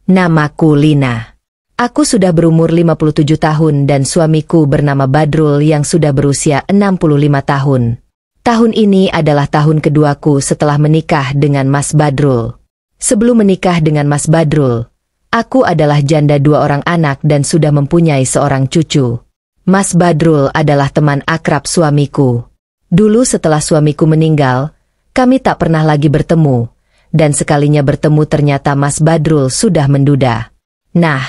Namaku Lina. Aku sudah berumur 57 tahun dan suamiku bernama Badrul yang sudah berusia 65 tahun. Tahun ini adalah tahun keduaku setelah menikah dengan Mas Badrul. Sebelum menikah dengan Mas Badrul, aku adalah janda 2 orang anak dan sudah mempunyai seorang cucu. Mas Badrul adalah teman akrab suamiku. Dulu setelah suamiku meninggal, kami tak pernah lagi bertemu. Dan sekalinya bertemu ternyata Mas Badrul sudah menduda. Nah,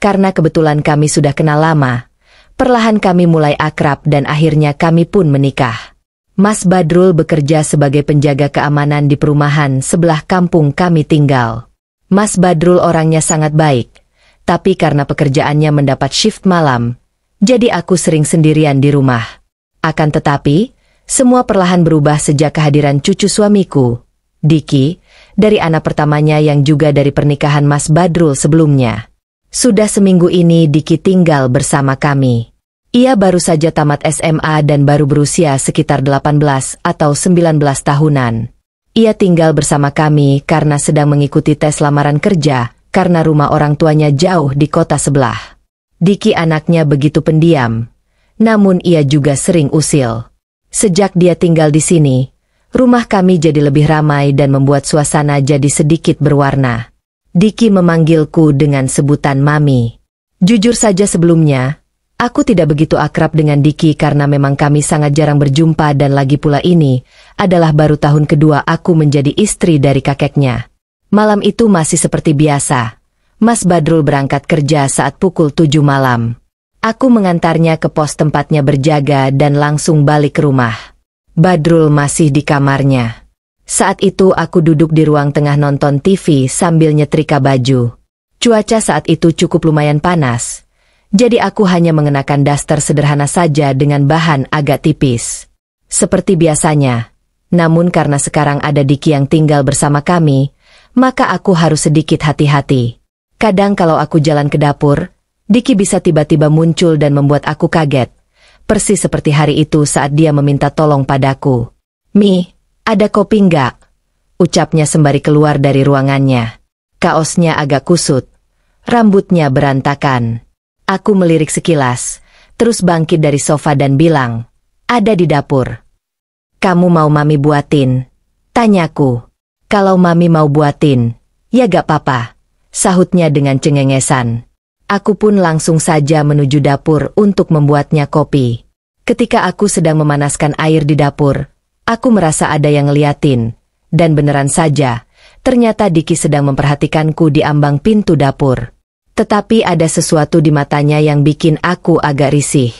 karena kebetulan kami sudah kenal lama, perlahan kami mulai akrab dan akhirnya kami pun menikah. Mas Badrul bekerja sebagai penjaga keamanan di perumahan sebelah kampung kami tinggal. Mas Badrul orangnya sangat baik, tapi karena pekerjaannya mendapat shift malam, jadi aku sering sendirian di rumah. Akan tetapi, semua perlahan berubah sejak kehadiran cucu suamiku, Diki, dari anak pertamanya yang juga dari pernikahan Mas Badrul sebelumnya. Sudah seminggu ini Diki tinggal bersama kami. Ia baru saja tamat SMA dan baru berusia sekitar 18 atau 19 tahunan. Ia tinggal bersama kami karena sedang mengikuti tes lamaran kerja karena rumah orang tuanya jauh di kota sebelah. Diki anaknya begitu pendiam, namun ia juga sering usil. Sejak dia tinggal di sini, rumah kami jadi lebih ramai dan membuat suasana jadi sedikit berwarna. Diki memanggilku dengan sebutan Mami. Jujur saja sebelumnya, aku tidak begitu akrab dengan Diki karena memang kami sangat jarang berjumpa dan lagi pula ini adalah baru tahun kedua aku menjadi istri dari kakeknya. Malam itu masih seperti biasa. Mas Badrul berangkat kerja saat pukul 7 malam. Aku mengantarnya ke pos tempatnya berjaga dan langsung balik ke rumah. Badrul masih di kamarnya. Saat itu aku duduk di ruang tengah nonton TV sambil nyetrika baju. Cuaca saat itu cukup lumayan panas, jadi aku hanya mengenakan daster sederhana saja dengan bahan agak tipis. Seperti biasanya, namun karena sekarang ada Diki yang tinggal bersama kami, maka aku harus sedikit hati-hati. Kadang kalau aku jalan ke dapur, Diki bisa tiba-tiba muncul dan membuat aku kaget. Persis seperti hari itu saat dia meminta tolong padaku. "Mi, ada kopi enggak?" ucapnya sembari keluar dari ruangannya. Kaosnya agak kusut, rambutnya berantakan. Aku melirik sekilas, terus bangkit dari sofa dan bilang, "Ada di dapur." "Kamu mau Mami buatin?" tanyaku. "Kalau Mami mau buatin, ya gak apa-apa," sahutnya dengan cengengesan. Aku pun langsung saja menuju dapur untuk membuatnya kopi. Ketika aku sedang memanaskan air di dapur, aku merasa ada yang ngeliatin, dan beneran saja, ternyata Diki sedang memperhatikanku di ambang pintu dapur. Tetapi ada sesuatu di matanya yang bikin aku agak risih.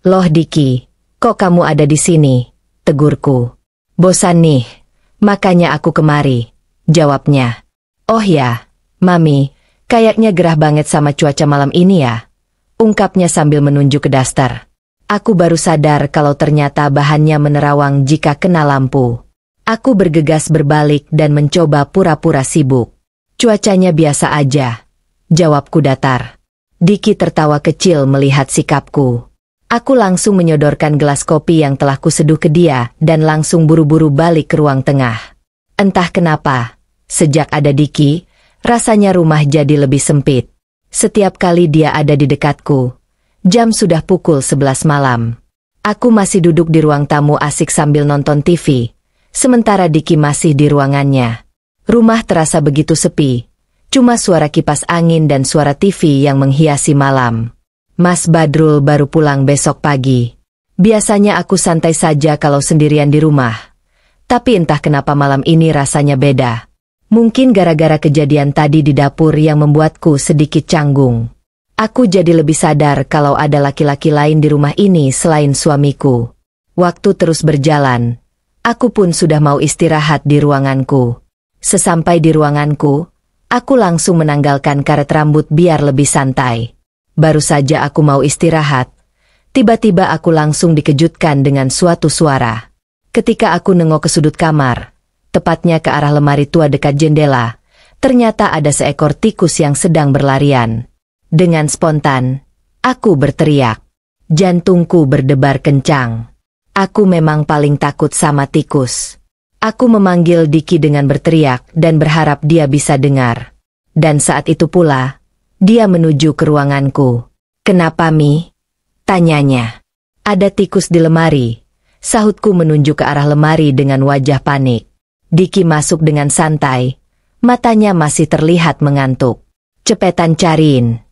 "Loh Diki, kok kamu ada di sini?" tegurku. "Bosan nih, makanya aku kemari," jawabnya. "Oh ya, Mami, kayaknya gerah banget sama cuaca malam ini ya," ungkapnya sambil menunjuk ke daster. Aku baru sadar kalau ternyata bahannya menerawang jika kena lampu. Aku bergegas berbalik dan mencoba pura-pura sibuk. "Cuacanya biasa aja," jawabku datar. Diki tertawa kecil melihat sikapku. Aku langsung menyodorkan gelas kopi yang telah kuseduh ke dia dan langsung buru-buru balik ke ruang tengah. Entah kenapa, sejak ada Diki, rasanya rumah jadi lebih sempit. Setiap kali dia ada di dekatku, jam sudah pukul 11 malam. Aku masih duduk di ruang tamu asik sambil nonton TV, sementara Diki masih di ruangannya. Rumah terasa begitu sepi, cuma suara kipas angin dan suara TV yang menghiasi malam. Mas Badrul baru pulang besok pagi. Biasanya aku santai saja kalau sendirian di rumah, tapi entah kenapa malam ini rasanya beda. Mungkin gara-gara kejadian tadi di dapur yang membuatku sedikit canggung. Aku jadi lebih sadar kalau ada laki-laki lain di rumah ini selain suamiku. Waktu terus berjalan, aku pun sudah mau istirahat di ruanganku. Sesampai di ruanganku, aku langsung menanggalkan karet rambut biar lebih santai. Baru saja aku mau istirahat, tiba-tiba aku langsung dikejutkan dengan suatu suara. Ketika aku nengok ke sudut kamar, tepatnya ke arah lemari tua dekat jendela, ternyata ada seekor tikus yang sedang berlarian. Dengan spontan, aku berteriak. Jantungku berdebar kencang. Aku memang paling takut sama tikus. Aku memanggil Diki dengan berteriak dan berharap dia bisa dengar. Dan saat itu pula, dia menuju ke ruanganku. "Kenapa, Mi?" tanyanya. "Ada tikus di lemari," sahutku menunjuk ke arah lemari dengan wajah panik. Diki masuk dengan santai, matanya masih terlihat mengantuk. "Cepetan cariin,"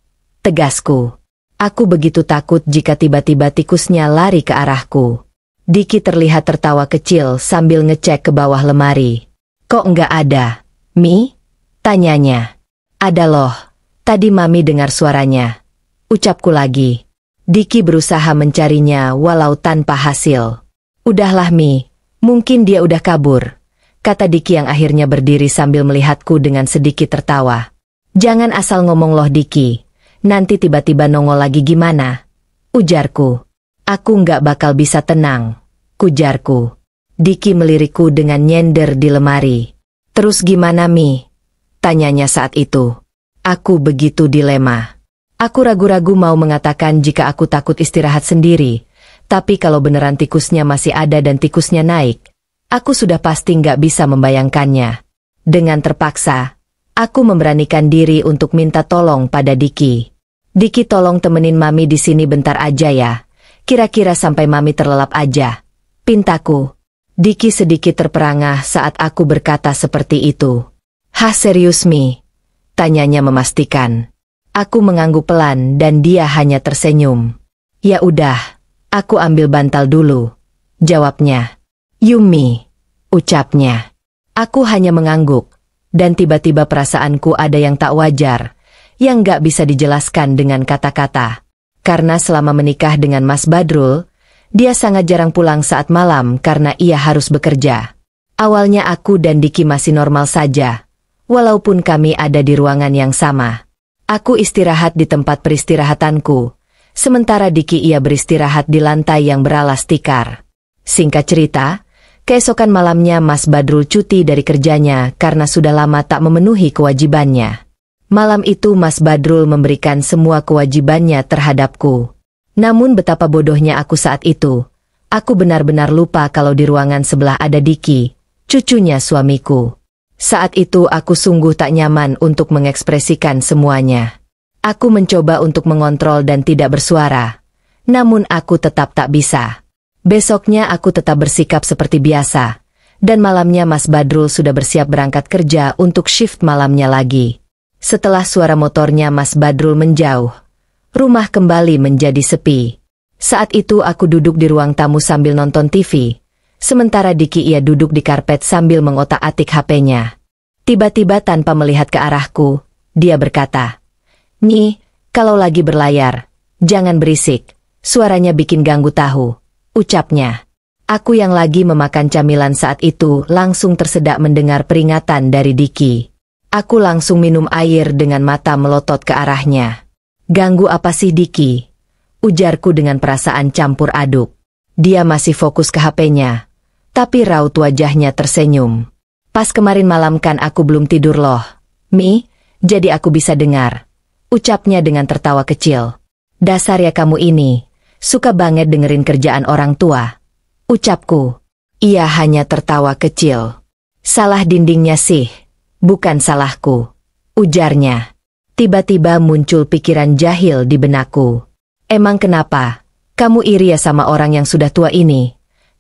tegasku. Aku begitu takut jika tiba-tiba tikusnya lari ke arahku. Diki terlihat tertawa kecil sambil ngecek ke bawah lemari. "Kok nggak ada, Mi?" tanyanya. "Ada loh, tadi Mami dengar suaranya," ucapku lagi. Diki berusaha mencarinya walau tanpa hasil. "Udahlah Mi, mungkin dia udah kabur," kata Diki yang akhirnya berdiri sambil melihatku dengan sedikit tertawa. "Jangan asal ngomong loh Diki, nanti tiba-tiba nongol lagi gimana?" ujarku. "Aku nggak bakal bisa tenang," kujarku. Diki melirikku dengan nyender di lemari. "Terus gimana Mi?" tanyanya saat itu. Aku begitu dilema. Aku ragu-ragu mau mengatakan jika aku takut istirahat sendiri, tapi kalau beneran tikusnya masih ada dan tikusnya naik, aku sudah pasti nggak bisa membayangkannya. Dengan terpaksa, aku memberanikan diri untuk minta tolong pada Diki. "Diki, tolong temenin Mami di sini bentar aja ya. Kira-kira sampai Mami terlelap aja," pintaku. Diki sedikit terperangah saat aku berkata seperti itu. "Hah, serius Mi?" tanyanya memastikan. Aku mengangguk pelan dan dia hanya tersenyum. "Ya udah, aku ambil bantal dulu," jawabnya. "Yumi," ucapnya. Aku hanya mengangguk, dan tiba-tiba perasaanku ada yang tak wajar, yang gak bisa dijelaskan dengan kata-kata. Karena selama menikah dengan Mas Badrul, dia sangat jarang pulang saat malam karena ia harus bekerja. Awalnya aku dan Diki masih normal saja, walaupun kami ada di ruangan yang sama. Aku istirahat di tempat peristirahatanku, sementara Diki ia beristirahat di lantai yang beralas tikar. Singkat cerita, keesokan malamnya Mas Badrul cuti dari kerjanya karena sudah lama tak memenuhi kewajibannya. Malam itu Mas Badrul memberikan semua kewajibannya terhadapku. Namun betapa bodohnya aku saat itu. Aku benar-benar lupa kalau di ruangan sebelah ada Diki, cucunya suamiku. Saat itu aku sungguh tak nyaman untuk mengekspresikan semuanya. Aku mencoba untuk mengontrol dan tidak bersuara. Namun aku tetap tak bisa. Besoknya aku tetap bersikap seperti biasa. Dan malamnya Mas Badrul sudah bersiap berangkat kerja untuk shift malamnya lagi. Setelah suara motornya Mas Badrul menjauh, rumah kembali menjadi sepi. Saat itu aku duduk di ruang tamu sambil nonton TV. Sementara Diki ia duduk di karpet sambil mengotak-atik HP-nya. Tiba-tiba tanpa melihat ke arahku, dia berkata, "Nih, kalau lagi berlayar, jangan berisik, suaranya bikin ganggu tahu," ucapnya. Aku yang lagi memakan camilan saat itu langsung tersedak mendengar peringatan dari Diki. Aku langsung minum air dengan mata melotot ke arahnya. "Ganggu apa sih Diki?" ujarku dengan perasaan campur aduk. Dia masih fokus ke HP-nya. Tapi raut wajahnya tersenyum. "Pas kemarin malam kan aku belum tidur loh, Mi, jadi aku bisa dengar," ucapnya dengan tertawa kecil. "Dasar ya kamu ini, suka banget dengerin kerjaan orang tua," ucapku. Ia hanya tertawa kecil. "Salah dindingnya sih, bukan salahku," ujarnya. Tiba-tiba muncul pikiran jahil di benakku. "Emang kenapa? Kamu iri ya sama orang yang sudah tua ini?"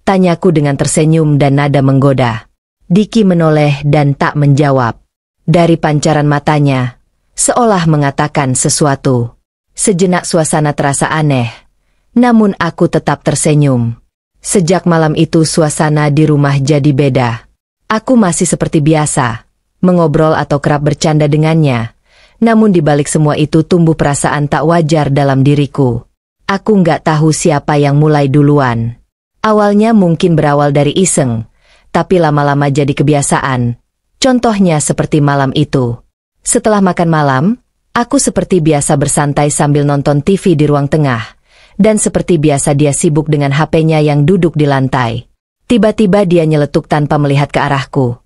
tanyaku dengan tersenyum dan nada menggoda. Diki menoleh dan tak menjawab. Dari pancaran matanya, seolah mengatakan sesuatu. Sejenak suasana terasa aneh, namun aku tetap tersenyum. Sejak malam itu suasana di rumah jadi beda. Aku masih seperti biasa, mengobrol atau kerap bercanda dengannya. Namun di balik semua itu tumbuh perasaan tak wajar dalam diriku. Aku nggak tahu siapa yang mulai duluan. Awalnya mungkin berawal dari iseng, tapi lama-lama jadi kebiasaan. Contohnya seperti malam itu. Setelah makan malam, aku seperti biasa bersantai sambil nonton TV di ruang tengah. Dan seperti biasa dia sibuk dengan HP-nya yang duduk di lantai. Tiba-tiba dia nyeletuk tanpa melihat ke arahku.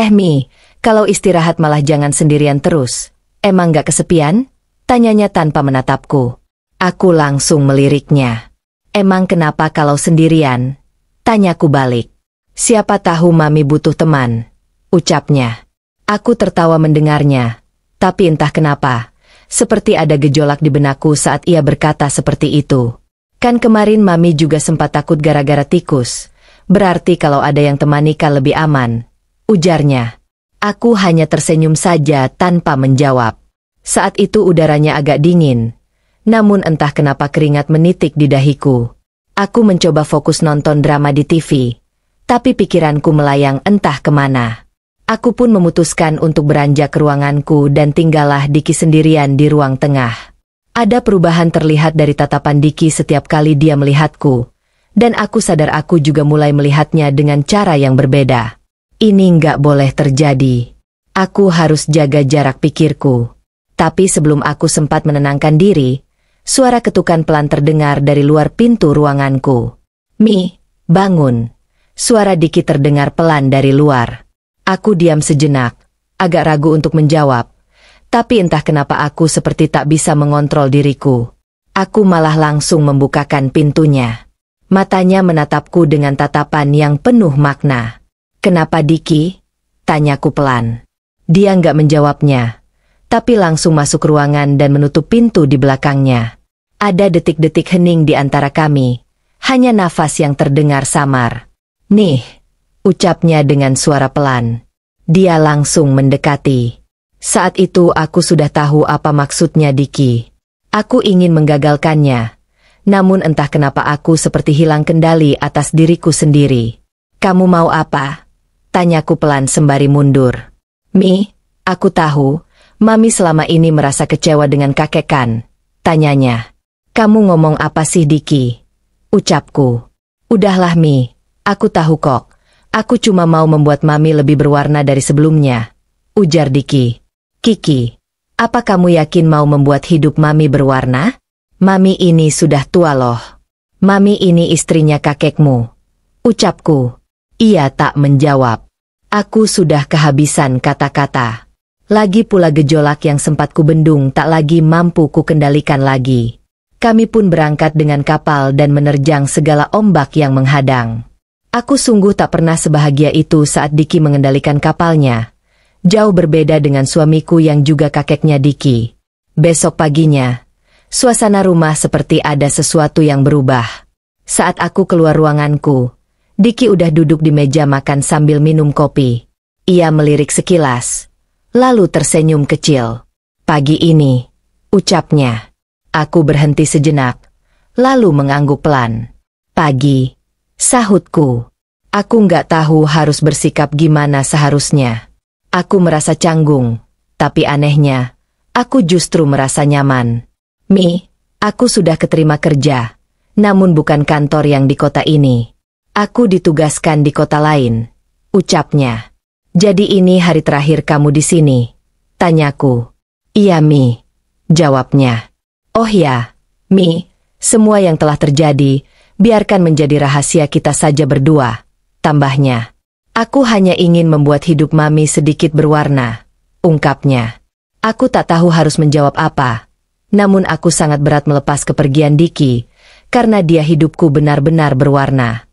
Mi, kalau istirahat malah jangan sendirian terus. Emang gak kesepian?" tanyanya tanpa menatapku. Aku langsung meliriknya. "Emang kenapa kalau sendirian?" tanyaku balik. "Siapa tahu Mami butuh teman," ucapnya. Aku tertawa mendengarnya, Tapi entah kenapa, seperti ada gejolak di benakku saat ia berkata seperti itu. Kan kemarin Mami juga sempat takut gara-gara tikus. Berarti kalau ada yang temani kan lebih aman, ujarnya. Aku hanya tersenyum saja tanpa menjawab. Saat itu udaranya agak dingin. Namun entah kenapa keringat menitik di dahiku. Aku mencoba fokus nonton drama di TV. Tapi pikiranku melayang entah kemana. Aku pun memutuskan untuk beranjak ke ruanganku dan tinggallah Diki sendirian di ruang tengah. Ada perubahan terlihat dari tatapan Diki setiap kali dia melihatku. Dan aku sadar aku juga mulai melihatnya dengan cara yang berbeda. Ini nggak boleh terjadi. Aku harus jaga jarak pikirku. Tapi sebelum aku sempat menenangkan diri, suara ketukan pelan terdengar dari luar pintu ruanganku. Mi, bangun. Suara Diki terdengar pelan dari luar. Aku diam sejenak, agak ragu untuk menjawab. Tapi entah kenapa aku seperti tak bisa mengontrol diriku. Aku malah langsung membukakan pintunya. Matanya menatapku dengan tatapan yang penuh makna. Kenapa Diki? Tanyaku pelan. Dia nggak menjawabnya. Tapi langsung masuk ruangan dan menutup pintu di belakangnya. Ada detik-detik hening di antara kami. Hanya nafas yang terdengar samar. Nih, ucapnya dengan suara pelan. Dia langsung mendekati. Saat itu aku sudah tahu apa maksudnya Diki. Aku ingin menggagalkannya. Namun entah kenapa aku seperti hilang kendali atas diriku sendiri. Kamu mau apa? Tanyaku pelan sembari mundur. Mi, aku tahu. Mami selama ini merasa kecewa dengan kakek kan? Tanyanya. Kamu ngomong apa sih Diki? Ucapku. Udahlah Mi, aku tahu kok. Aku cuma mau membuat Mami lebih berwarna dari sebelumnya. Ujar Diki. Kiki, apa kamu yakin mau membuat hidup Mami berwarna? Mami ini sudah tua loh. Mami ini istrinya kakekmu. Ucapku. Ia tak menjawab. Aku sudah kehabisan kata-kata. Lagi pula gejolak yang sempat kubendung tak lagi mampu kukendalikan lagi. Kami pun berangkat dengan kapal dan menerjang segala ombak yang menghadang. Aku sungguh tak pernah sebahagia itu saat Diki mengendalikan kapalnya. Jauh berbeda dengan suamiku yang juga kakeknya Diki. Besok paginya, suasana rumah seperti ada sesuatu yang berubah. Saat aku keluar ruanganku, Diki udah duduk di meja makan sambil minum kopi. Ia melirik sekilas. Lalu tersenyum kecil. Pagi ini, ucapnya. Aku berhenti sejenak, lalu mengangguk pelan. Pagi, sahutku. Aku nggak tahu harus bersikap gimana seharusnya. Aku merasa canggung, tapi anehnya, aku justru merasa nyaman. Mi, aku sudah keterima kerja, namun bukan kantor yang di kota ini. Aku ditugaskan di kota lain, ucapnya. Jadi ini hari terakhir kamu di sini? Tanyaku. Iya Mi, jawabnya. Oh ya, Mi, semua yang telah terjadi, biarkan menjadi rahasia kita saja berdua, tambahnya. Aku hanya ingin membuat hidup Mami sedikit berwarna, ungkapnya. Aku tak tahu harus menjawab apa, namun aku sangat berat melepas kepergian Diki, karena dia hidupku benar-benar berwarna.